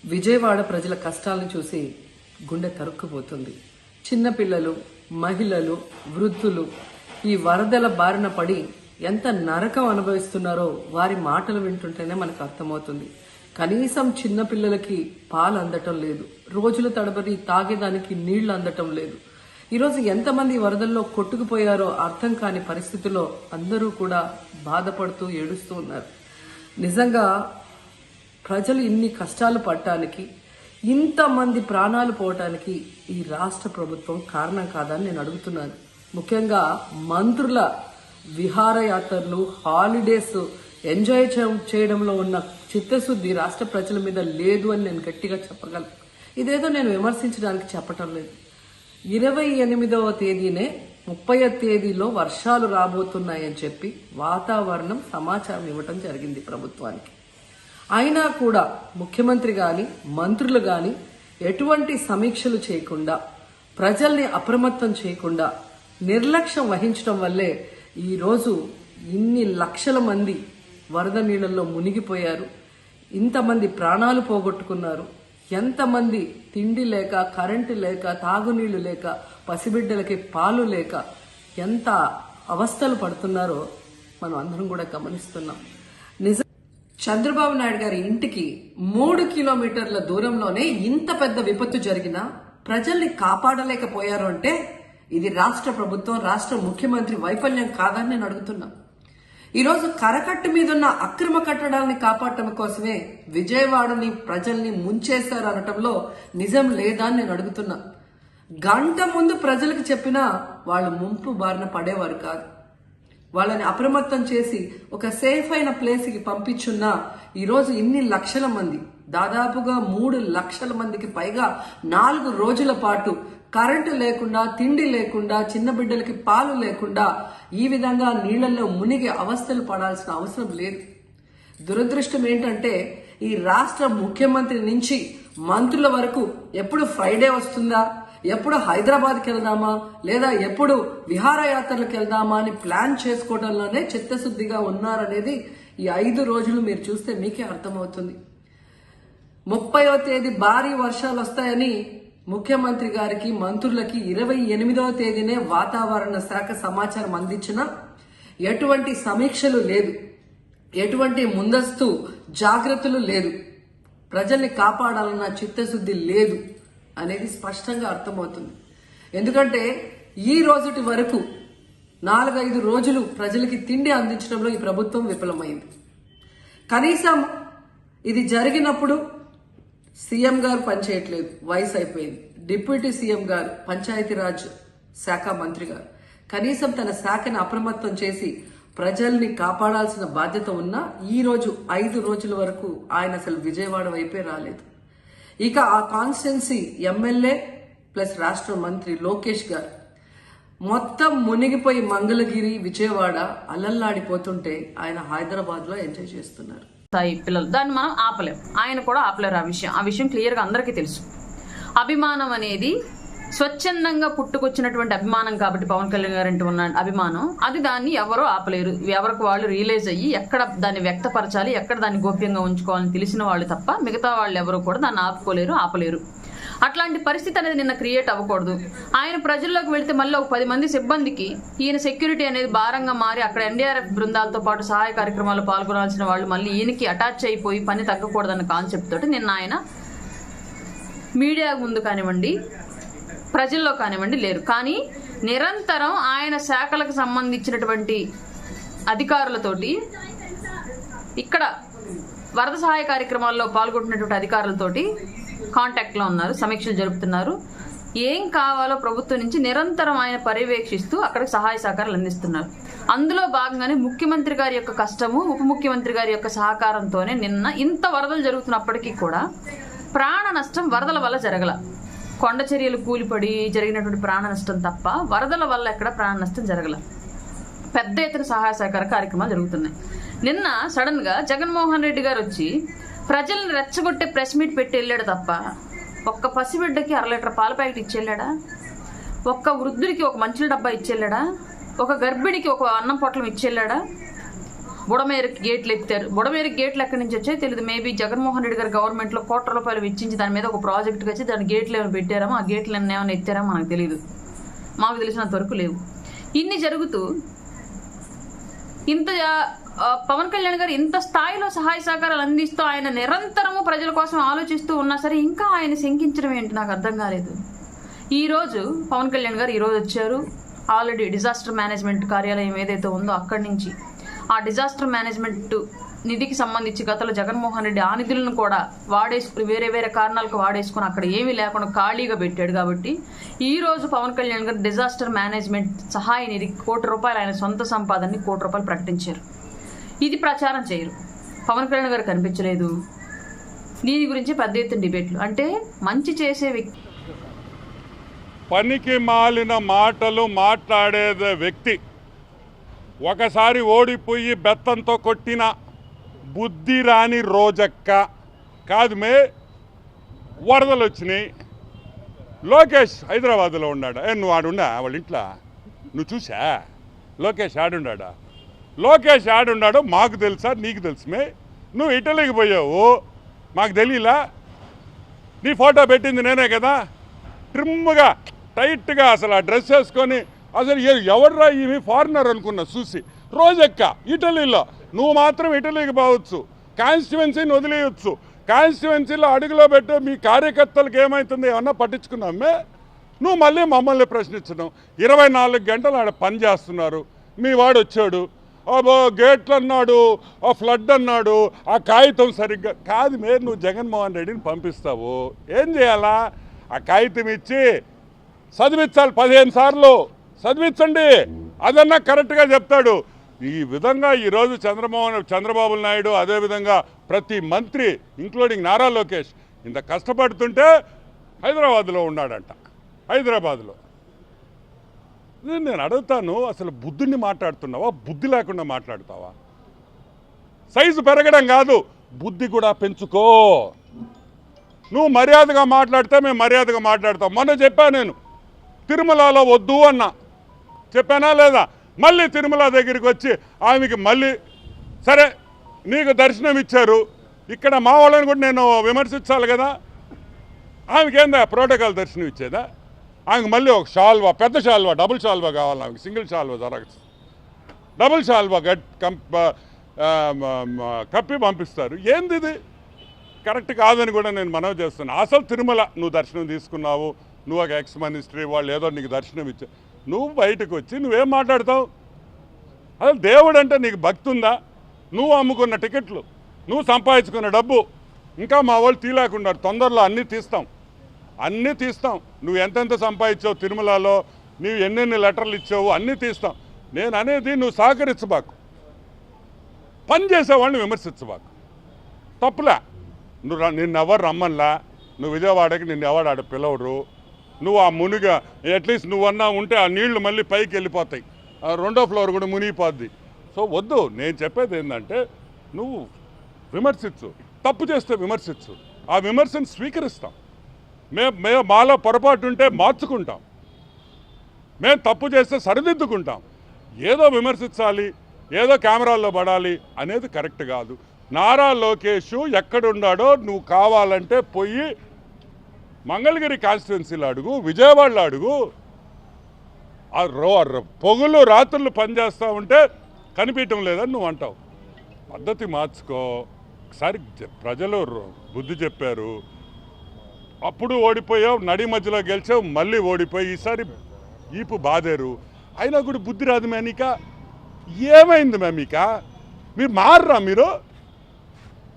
విజయవాడ ప్రజల కష్టాలను చూసి గుండె తరుక్కుపోతుంది. చిన్నపిల్లలు, మహిళలు, వృద్ధులు ఈ వరదల బారిన పడి ఎంత నరకం అనుభవిస్తున్నారో వారి మాటలు వింటుంటేనే మనకు అర్థమవుతుంది. కనీసం చిన్నపిల్లలకి పాలు అందటం లేదు, రోజుల తడబడి తాగేదానికి నీళ్లు అందటం లేదు. ఈరోజు ఎంతమంది వరదల్లో కొట్టుకుపోయారో అర్థం కాని పరిస్థితుల్లో అందరూ కూడా బాధపడుతూ ఏడుస్తూ ఉన్నారు. నిజంగా ప్రజలు ఇన్ని కష్టాలు పడటానికి, ఇంతమంది ప్రాణాలు పోవటానికి ఈ రాష్ట్ర ప్రభుత్వం కారణం కాదని నేను అడుగుతున్నాను. ముఖ్యంగా మంత్రుల విహారయాత్రలు, హాలిడేస్ ఎంజాయ్ చేయడంలో ఉన్న చిత్తశుద్ధి రాష్ట్ర ప్రజల మీద లేదు అని నేను గట్టిగా చెప్పగలను. ఇదేదో నేను విమర్శించడానికి చెప్పటం లేదు. 28వ తేదీనే 30వ తేదీలో వర్షాలు రాబోతున్నాయని చెప్పి వాతావరణం సమాచారం ఇవ్వటం జరిగింది ప్రభుత్వానికి. అయినా కూడా ముఖ్యమంత్రి గాని, మంత్రులు గాని ఎటువంటి సమీక్షలు చేయకుండా, ప్రజల్ని అప్రమత్తం చేయకుండా నిర్లక్ష్యం వహించడం వల్లే ఈరోజు ఇన్ని లక్షల మంది వరద నీళ్ళల్లో మునిగిపోయారు. ఇంతమంది ప్రాణాలు పోగొట్టుకున్నారు. ఎంతమంది తిండి లేక, కరెంటు లేక, తాగునీళ్లు లేక, పసిబిడ్డలకి పాలు లేక ఎంత అవస్థలు పడుతున్నారో మనం అందరం కూడా గమనిస్తున్నాం. నిజం, చంద్రబాబు నాయుడు గారి ఇంటికి 3 కిలోమీటర్ల దూరంలోనే ఇంత పెద్ద విపత్తు జరిగినా ప్రజల్ని కాపాడలేకపోయారు అంటే ఇది రాష్ట్ర ప్రభుత్వం, రాష్ట్ర ముఖ్యమంత్రి వైఫల్యం కాదని నేను అడుగుతున్నా. ఈరోజు కరకట్టు మీదున్న అక్రమ కట్టడాలని కాపాడటం కోసమే విజయవాడని ప్రజల్ని ముంచేశారు అనటంలో నిజం లేదా అని నేను అడుగుతున్నా. గంట ముందు ప్రజలకు చెప్పినా వాళ్ళు ముంపు బారిన పడేవారు కాదు. వాళ్ళని అప్రమత్తం చేసి ఒక సేఫ్ అయిన ప్లేస్కి పంపించున్నా ఈరోజు ఇన్ని లక్షల మంది, దాదాపుగా 3 లక్షల మందికి పైగా 4 రోజుల పాటు కరెంటు లేకుండా, తిండి లేకుండా, చిన్న బిడ్డలకి పాలు లేకుండా ఈ విధంగా నీళ్లలో మునిగి అవస్థలు పడాల్సిన అవసరం లేదు. దురదృష్టం ఏంటంటే ఈ రాష్ట్ర ముఖ్యమంత్రి నుంచి మంత్రుల వరకు ఎప్పుడు ఫ్రైడే వస్తుందా, ఎప్పుడు హైదరాబాద్కి వెళ్దామా, లేదా ఎప్పుడు విహారయాత్రలకు వెళ్దామా అని ప్లాన్ చేసుకోవడంలోనే చిత్తశుద్ధిగా ఉన్నారనేది ఈ 5 రోజులు మీరు చూస్తే మీకే అర్థమవుతుంది. 30వ తేదీ భారీ వర్షాలు వస్తాయని ముఖ్యమంత్రి గారికి, మంత్రులకి 28వ తేదీనే వాతావరణ శాఖ సమాచారం అందించినా ఎటువంటి సమీక్షలు లేదు, ఎటువంటి ముందస్తు జాగ్రత్తలు లేదు, ప్రజల్ని కాపాడాలన్న చిత్తశుద్ధి లేదు అనేది స్పష్టంగా అర్థమవుతుంది. ఎందుకంటే ఈ రోజుటి వరకు 4-5 రోజులు ప్రజలకి తిండి అందించడంలో ఈ ప్రభుత్వం విఫలమైంది. కనీసం ఇది జరిగినప్పుడు సీఎం గారు పనిచేయట్లేదు, వయసు అయిపోయింది. డిప్యూటీ సీఎం గారు, పంచాయతీరాజ్ శాఖ మంత్రి గారు కనీసం తన శాఖను అప్రమత్తం చేసి ప్రజల్ని కాపాడాల్సిన బాధ్యత ఉన్నా ఈ రోజు 5 రోజుల వరకు ఆయన అసలు విజయవాడ వైపే రాలేదు. ఇక ఆ కాన్స్టిట్యున్సీ ఎమ్మెల్యే ప్లస్ రాష్ట్ర మంత్రి లోకేష్ గారు మొత్తం మునిగిపోయి మంగళగిరి, విజయవాడ అలల్లాడిపోతుంటే ఆయన హైదరాబాద్ లో ఎంజాయ్ చేస్తున్నారు. పిల్లలు దాన్ని మనం ఆపలేం, ఆయన కూడా ఆపలేరు. ఆ విషయం క్లియర్గా అందరికీ తెలుసు. అభిమానం అనేది స్వచ్ఛందంగా పుట్టుకొచ్చినటువంటి అభిమానం కాబట్టి పవన్ కళ్యాణ్ గారంటూ ఉన్న అభిమానం అది, దాన్ని ఎవరో ఆపలేరు. ఎవరికి వాళ్ళు రియలైజ్ అయ్యి ఎక్కడ దాన్ని వ్యక్తపరచాలి, ఎక్కడ దాన్ని గోప్యంగా ఉంచుకోవాలని తెలిసిన వాళ్ళు తప్ప మిగతా వాళ్ళు ఎవరు కూడా దాన్ని ఆపలేరు. అట్లాంటి పరిస్థితి అనేది నిన్న క్రియేట్ అవ్వకూడదు. ఆయన ప్రజల్లోకి వెళ్తే మళ్ళీ ఒక 10 మంది సిబ్బందికి ఈయన సెక్యూరిటీ అనేది భారంగా మారి అక్కడ ఎన్డీఆర్ఎఫ్ బృందాలతో పాటు సహాయ కార్యక్రమాల్లో పాల్గొనాల్సిన వాళ్ళు మళ్ళీ ఈయనకి అటాచ్ అయిపోయి పని తగ్గకూడదన్న కాన్సెప్ట్ తోటి నిన్న ఆయన మీడియా ముందు కానివ్వండి, ప్రజల్లో కానివ్వండి లేరు. కానీ నిరంతరం ఆయన శాఖలకు సంబంధించినటువంటి అధికారులతోటి, ఇక్కడ వరద సహాయ కార్యక్రమాల్లో పాల్గొంటున్నటువంటి అధికారులతోటి కాంటాక్ట్లో ఉన్నారు, సమీక్షలు జరుపుతున్నారు. ఏం కావాలో ప్రభుత్వం నుంచి నిరంతరం ఆయన పర్యవేక్షిస్తూ అక్కడికి సహాయ సహకారాలు అందిస్తున్నారు. అందులో భాగంగానే ముఖ్యమంత్రి గారి యొక్క కష్టము, ఉప ముఖ్యమంత్రి గారి యొక్క సహకారంతోనే నిన్న ఇంత వరదలు జరుగుతున్నప్పటికీ కూడా ప్రాణ నష్టం వరదల వల్ల జరగల. కొండ చర్యలు కూలిపడి జరిగినటువంటి ప్రాణ నష్టం తప్ప వరదల వల్ల ఎక్కడ ప్రాణ నష్టం జరగల. పెద్ద ఎత్తున సహాయ సహకార కార్యక్రమాలు జరుగుతున్నాయి. నిన్న సడన్ గా జగన్మోహన్ రెడ్డి గారు వచ్చి ప్రజల్ని రెచ్చగొట్టే ప్రెస్ మీట్ పెట్టి వెళ్ళాడు తప్ప ఒక్క పసిబిడ్డకి 1/2 లీటర్ పాల ప్యాకెట్ ఇచ్చేళ్ళాడా, ఒక్క వృద్ధుడికి ఒక మంచుల డబ్బా ఇచ్చేళ్ళాడా, ఒక గర్భిణికి ఒక అన్నం పొట్లం ఇచ్చేళ్ళాడా? బుడమేరుకి గేట్లు ఎత్తారు. బుడమేరుకి గేట్లు ఎక్కడి నుంచి వచ్చాయి తెలియదు. మేబీ జగన్మోహన్ రెడ్డి గారి గవర్నమెంట్లో ₹1,00,00,000 వెచ్చించి దాని మీద ఒక ప్రాజెక్ట్కి వచ్చి దాని గేట్లు ఏమైనా పెట్టారో, ఆ గేట్లు ఏమైనా ఎత్తారో మనకు తెలియదు. మాకు తెలిసినంత వరకు లేవు. ఇన్ని జరుగుతూ ఇంత పవన్ కళ్యాణ్ గారు ఇంత స్థాయిలో సహాయ సహకారాలు అందిస్తూ ఆయన నిరంతరము ప్రజల కోసం ఆలోచిస్తూ ఉన్నా సరే ఇంకా ఆయన శంకించడం ఏంటి నాకు అర్థం కాలేదు. ఈరోజు పవన్ కళ్యాణ్ గారు ఈరోజు వచ్చారు. ఆల్రెడీ డిజాస్టర్ మేనేజ్మెంట్ కార్యాలయం ఏదైతే ఉందో అక్కడి నుంచి ఆ డిజాస్టర్ మేనేజ్మెంట్ నిధికి సంబంధించి గతంలో జగన్మోహన్ రెడ్డి ఆ నిధులను కూడా వాడేసుకుని వేరే కారణాలకు వాడేసుకుని అక్కడ ఏమీ లేకుండా ఖాళీగా పెట్టాడు. కాబట్టి ఈ రోజు పవన్ కళ్యాణ్ గారు డిజాస్టర్ మేనేజ్మెంట్ సహాయ నిధికి ₹1,00,00,000 ఆయన సొంత సంపాదనని ₹1,00,00,000 ప్రకటించారు. ఇది ప్రచారం చేయరు. పవన్ కళ్యాణ్ గారు కనిపించలేదు. దీని గురించి పెద్ద ఎత్తున డిబేట్లు. అంటే మంచి చేసే వ్యక్తి, పనికి మాలిన మాటలు మాట్లాడే వ్యక్తి ఒకసారి ఓడిపోయి బెత్తంతో కొట్టిన బుద్ధి రాని రోజక్క కాదు. వరదలు వచ్చినాయి. లోకేష్ హైదరాబాద్లో ఉన్నాడా? నువ్వు ఆడున్నా వాళ్ళ ఇంట్లో నువ్వు చూసా? లోకేష్ ఆడున్నాడా? లోకేష్ ఆడున్నాడో మాకు తెలుసా? నీకు తెలుసుమే. నువ్వు ఇటలీకి పోయావు, మాకు తెలియలా? నీ ఫోటో పెట్టింది నేనే కదా. ట్రిమ్గా టైట్గా అసలు ఆ డ్రెస్ వేసుకొని అసలు ఎవర్రా ఈమె ఫారినర్ అనుకున్నా చూసి. రోజక్క ఇటలీలో, నువ్వు మాత్రం ఇటలీకి పోవచ్చు, కాన్స్టిట్యువెన్సీని వదిలేయచ్చు. కాన్స్టిట్యువెన్సీలో అడుగులో పెట్టు. మీ కార్యకర్తలకు ఏమవుతుంది ఏమన్నా పట్టించుకున్నామే? నువ్వు మళ్ళీ మమ్మల్ని ప్రశ్నించడం. 24 గంటలు ఆడ పని చేస్తున్నారు. మీ వాడు వచ్చాడు, గేట్లు అన్నాడు, ఆ ఫ్లడ్ అన్నాడు, ఆ కాగితం సరిగ్గా కాదు. నువ్వు జగన్మోహన్ రెడ్డిని పంపిస్తావు, ఏం చేయాలా? ఆ కాగితం ఇచ్చి చదివించాలి. 15 సార్లు చదివించండి, అదన్నా కరెక్ట్గా చెప్తాడు. ఈ విధంగా ఈరోజు చంద్రబాబు నాయుడు, అదేవిధంగా ప్రతి మంత్రి ఇంక్లూడింగ్ నారా లోకేష్ ఇంత కష్టపడుతుంటే హైదరాబాద్లో ఉన్నాడంట. హైదరాబాద్లో నేను అడుగుతాను, అసలు బుద్ధిని మాట్లాడుతున్నావా? బుద్ధి లేకుండా మాట్లాడతావా? సైజు పెరగడం కాదు, బుద్ధి కూడా పెంచుకో. నువ్వు మర్యాదగా మాట్లాడితే మేము మర్యాదగా మాట్లాడతాం. మొన్న చెప్పాను నేను, తిరుమలలో వద్దు అన్నా, చెప్పానా లేదా? మళ్ళీ తిరుమల దగ్గరికి వచ్చి ఆమెకి మళ్ళీ సరే నీకు దర్శనం ఇచ్చారు, ఇక్కడ మా వాళ్ళని కూడా నేను విమర్శించాలి కదా. ఆమెకేందా ప్రోటోకాల్ దర్శనం ఇచ్చేదా? ఆమెకు మళ్ళీ ఒక షాల్వా, పెద్ద షాల్వా, డబుల్ షాల్వా కావాలి. ఆమెకి సింగిల్ షాల్వా జరగదు, డబుల్ షాల్వా కప్పి పంపిస్తారు. ఏంది ఇది? కరెక్ట్ కాదని కూడా నేను మనవి చేస్తున్నాను. అసలు తిరుమల నువ్వు దర్శనం తీసుకున్నావు, నువ్వు ఒక ఎక్స్ మినిస్ట్రీ, వాళ్ళు ఏదో నీకు దర్శనం ఇచ్చావు, నువ్వు బయటకు వచ్చి నువ్వేం మాట్లాడతావు? అసలు దేవుడు అంటే నీకు భక్తి ఉందా? నువ్వు అమ్ముకున్న టికెట్లు, నువ్వు సంపాదించుకున్న డబ్బు ఇంకా మా వాళ్ళు తీలేకున్నారు. తొందరలో అన్నీ తీస్తాం. నువ్వు ఎంతెంత సంపాదించావు తిరుమలలో, నువ్వు ఎన్నెన్ని లెటర్లు ఇచ్చావు అన్నీ తీస్తాం. నేను అనేది నువ్వు సహకరించబాకు, పని చేసేవాళ్ళని విమర్శించబాకు. తప్పులే. నిన్నెవరు రమ్మన్లా, నువ్వు విజయవాడకి నిన్నెవడు ఆడ పిలవరు. నువ్వు ఆ మునిగా అట్లీస్ట్ నువ్వన్నా ఉంటే ఆ నీళ్లు మళ్ళీ పైకి వెళ్ళిపోతాయి, 2వ ఫ్లోర్ కూడా మునిగిపోద్ది. సో వద్దు. నేను చెప్పేది ఏంటంటే నువ్వు విమర్శించు, తప్పు చేస్తే విమర్శించు, ఆ విమర్శను స్వీకరిస్తాం. మేము మాలో పొరపాటు ఉంటే మార్చుకుంటాం, మేము తప్పు చేస్తే సరిదిద్దుకుంటాం. ఏదో విమర్శించాలి, ఏదో కెమెరాల్లో పడాలి అనేది కరెక్ట్ కాదు. నారా లోకేష్ ఎక్కడున్నాడో నువ్వు కావాలంటే పోయి మంగళగిరి కాన్స్టిట్యున్సీలో అడుగు, విజయవాడలో అడుగు. పొగులు రాత్రులు పనిచేస్తూ ఉంటే కనిపించడం లేదని నువ్వు అంటావు. పద్ధతి మార్చుకో. ఒకసారి ప్రజలు బుద్ధి చెప్పారు, అప్పుడు ఓడిపోయావు, నడి మధ్యలో గెలిచావు, మళ్ళీ ఓడిపోయి ఈసారి ఈపు బాధారు. అయినా కూడా బుద్ధి రాదు మేనిక. ఏమైంది మేమిక? మీరు మారరా?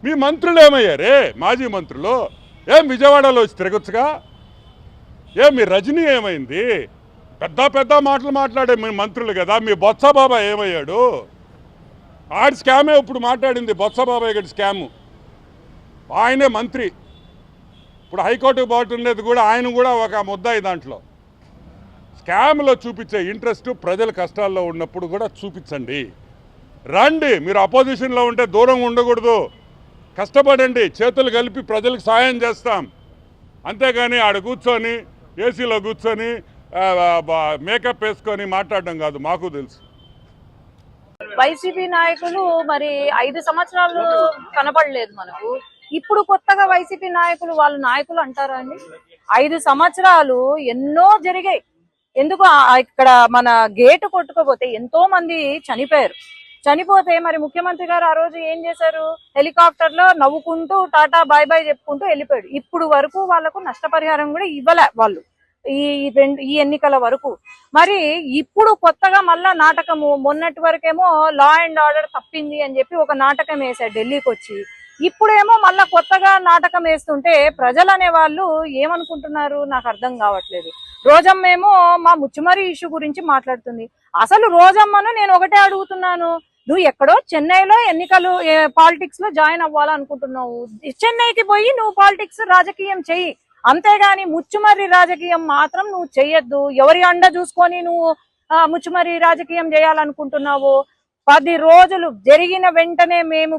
మీ మంత్రులు ఏమయ్యారే? మాజీ మంత్రులు ఏం విజయవాడలో వచ్చి తిరగొచ్చుగా? మీ రజనీ ఏమైంది? పెద్ద మాటలు మాట్లాడే మీ మంత్రులు కదా. మీ బొత్స బాబాయ్ ఏమయ్యాడు? ఆడి స్కామే ఇప్పుడు మాట్లాడింది, బొత్స బాబాయ్ గడి స్కాము. ఆయనే మంత్రి. ఇప్పుడు హైకోర్టుకు పోతుండేది కూడా ఆయన కూడా ఒక ముద్దాయి. దాంట్లో స్కామ్లో చూపించే ఇంట్రెస్ట్ ప్రజల కష్టాల్లో ఉన్నప్పుడు కూడా చూపించండి. రండి, మీరు అపోజిషన్లో ఉంటే దూరంగా ఉండకూడదు. కష్టపడండి, చేతులు కలిపి ప్రజలకు సాయం చేస్తాం. అంతేగాని ఆడ కూర్చొని ఏసీలో కూర్చొని మేకప్ వేసుకొని మాట్లాడడం కాదు, మాకు తెలుసు. వైసీపీ నాయకులు మరి 5 సంవత్సరాలు కనపడలేదు మనకు. ఇప్పుడు కొత్తగా వైసీపీ నాయకులు వాళ్ళు నాయకులు అంటారా అండి? 5 సంవత్సరాలు ఎన్నో జరిగాయి. ఎందుకు ఇక్కడ మన గేటు కొట్టుకోపోతే ఎంతో మంది చనిపోతే మరి ముఖ్యమంత్రి గారు ఆ రోజు ఏం చేశారు? హెలికాప్టర్ లో నవ్వుకుంటూ టాటా బాయ్ బాయ్ చెప్పుకుంటూ వెళ్ళిపోయాడు. ఇప్పుడు వరకు వాళ్ళకు నష్టపరిహారం కూడా ఇవ్వలే వాళ్ళు ఈ ఎన్నికల వరకు. మరి ఇప్పుడు కొత్తగా మళ్ళా నాటకము, మొన్నటి వరకేమో లా అండ్ ఆర్డర్ తప్పింది అని చెప్పి ఒక నాటకం వేశాడు ఢిల్లీకి వచ్చి. ఇప్పుడేమో మళ్ళా కొత్తగా నాటకం వేస్తుంటే ప్రజలు అనే వాళ్ళు ఏమనుకుంటున్నారు నాకు అర్థం కావట్లేదు. రోజమ్మేమో మా ముచ్చుమరి ఇష్యూ గురించి మాట్లాడుతుంది. అసలు రోజమ్మను నేను ఒకటే అడుగుతున్నాను, నువ్వు ఎక్కడో చెన్నైలో ఎన్నికలు పాలిటిక్స్ లో జాయిన్ అవ్వాలనుకుంటున్నావు, చెన్నైకి పోయి నువ్వు పాలిటిక్స్ రాజకీయం చెయ్యి, అంతేగాని ముచ్చుమర్రి రాజకీయం మాత్రం నువ్వు చెయ్యొద్దు. ఎవరి అండ చూసుకొని నువ్వు ముచ్చుమర్రి రాజకీయం చేయాలనుకుంటున్నావు? 10 రోజులు జరిగిన వెంటనే మేము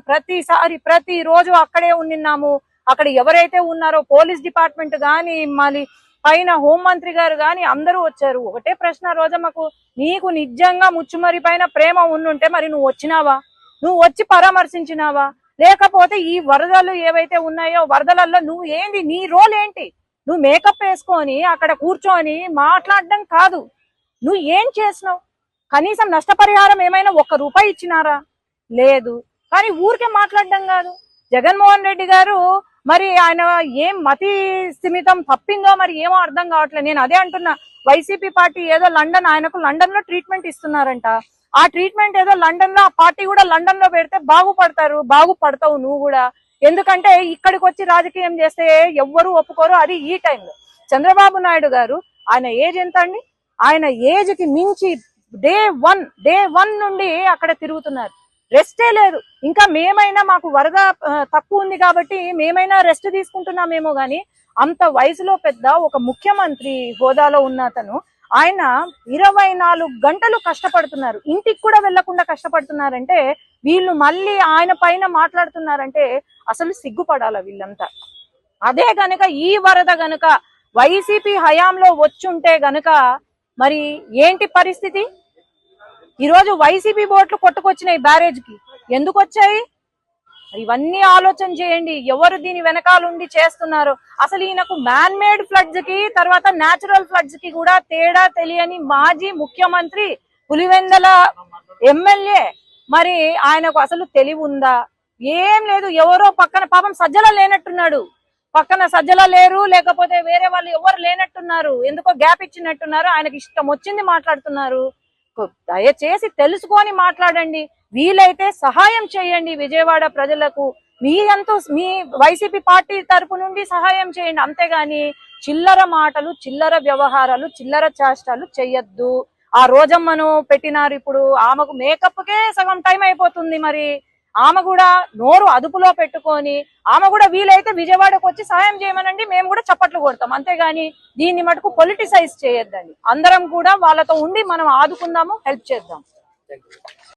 ప్రతి రోజు అక్కడే ఉన్నాము. అక్కడ ఎవరైతే ఉన్నారో పోలీస్ డిపార్ట్మెంట్ గాని మళ్ళీ పైన హోంమంత్రి గారు గాని అందరూ వచ్చారు. ఒకటే ప్రశ్న రోజమ్మకు, నీకు నిజంగా ముచ్చుమరి పైన ప్రేమ ఉండుంటే మరి నువ్వు వచ్చినావా? నువ్వు వచ్చి పరామర్శించినావా? లేకపోతే ఈ వరదలు ఏవైతే ఉన్నాయో వరదలలో నువ్వు ఏంది, నీ రోల్ ఏంటి? నువ్వు మేకప్ వేసుకొని అక్కడ కూర్చొని మాట్లాడడం కాదు, నువ్వు ఏం చేసినావు? కనీసం నష్టపరిహారం ఏమైనా 1 రూపాయి ఇచ్చినారా? లేదు. కానీ ఊరికే మాట్లాడడం కాదు. జగన్మోహన్ రెడ్డి గారు మరి ఆయన ఏం మతి స్థిమితం తప్పిందో మరి ఏమో అర్థం కావట్లేదు. నేను అదే అంటున్నా, వైసీపీ పార్టీ ఏదో ఆయనకు లండన్ లో ట్రీట్మెంట్ ఇస్తున్నారంట. ఆ ట్రీట్మెంట్ ఏదో లండన్ లో, ఆ పార్టీ కూడా లండన్ లో పెడితే బాగుపడతావు నువ్వు కూడా. ఎందుకంటే ఇక్కడికి వచ్చి రాజకీయం చేస్తే ఎవ్వరూ ఒప్పుకోరు, అది ఈ టైంలో. చంద్రబాబు నాయుడు గారు ఆయన ఏజ్ ఎంత అండి? ఆయన ఏజ్ కి మించి డే వన్ నుండి అక్కడ తిరుగుతున్నారు, రెస్టే లేదు. ఇంకా మేమైనా మాకు వరద తక్కువ ఉంది కాబట్టి మేమైనా రెస్ట్ తీసుకుంటున్నామేమో గాని, అంత వయసులో పెద్ద ఒక ముఖ్యమంత్రి హోదాలో ఉన్న అతను ఆయన 24 గంటలు కష్టపడుతున్నారు, ఇంటికి కూడా వెళ్లకుండా కష్టపడుతున్నారంటే వీళ్ళు మళ్ళీ ఆయన పైన మాట్లాడుతున్నారంటే అసలు సిగ్గుపడాల వీళ్ళంతా. అదే గనుక ఈ వరద గనుక వైసీపీ హయాంలో వచ్చుంటే గనుక మరి ఏంటి పరిస్థితి? ఈరోజు వైసీపీ బోట్లు కొట్టుకొచ్చినాయి బ్యారేజ్ కి, ఎందుకు వచ్చాయి? ఇవన్నీ ఆలోచన చేయండి, ఎవరు దీని వెనకాలండి చేస్తున్నారు. అసలు ఈయనకు మ్యాన్ మేడ్ ఫ్లడ్స్ కి తర్వాత న్యాచురల్ ఫ్లడ్స్ కి కూడా తేడా తెలియని మాజీ ముఖ్యమంత్రి, పులివెందల ఎమ్మెల్యే, మరి ఆయనకు అసలు తెలివి ఉందా? ఏం లేదు. ఎవరో పక్కన పాపం సజ్జల లేనట్టున్నాడు, పక్కన సజ్జల లేరు, లేకపోతే వేరే వాళ్ళు ఎవరు లేనట్టున్నారు, ఎందుకో గ్యాప్ ఇచ్చినట్టున్నారు, ఆయనకి ఇష్టం వచ్చింది మాట్లాడుతున్నారు. దయచేసి తెలుసుకొని మాట్లాడండి, వీలైతే సహాయం చేయండి విజయవాడ ప్రజలకు. మీ వైసీపీ పార్టీ తరపు నుండి సహాయం చేయండి, అంతేగాని చిల్లర మాటలు, చిల్లర వ్యవహారాలు, చిల్లర చేష్టాలు చెయ్యొద్దు. ఆ రోజమ్మను పెట్టినారు, ఇప్పుడు ఆమెకు మేకప్ కే సగం టైం అయిపోతుంది. మరి ఆమె కూడా నోరు అదుపులో పెట్టుకొని ఆమె కూడా వీలైతే విజయవాడకు వచ్చి సహాయం చేయమనండి, మేము కూడా చప్పట్లు కొడతాం, అంతేగాని దీన్ని మటుకు పొలిటిసైజ్ చేయొద్దండి. అందరం కూడా వాళ్ళతో ఉండి మనం ఆదుకుందాము, హెల్ప్ చేద్దాం.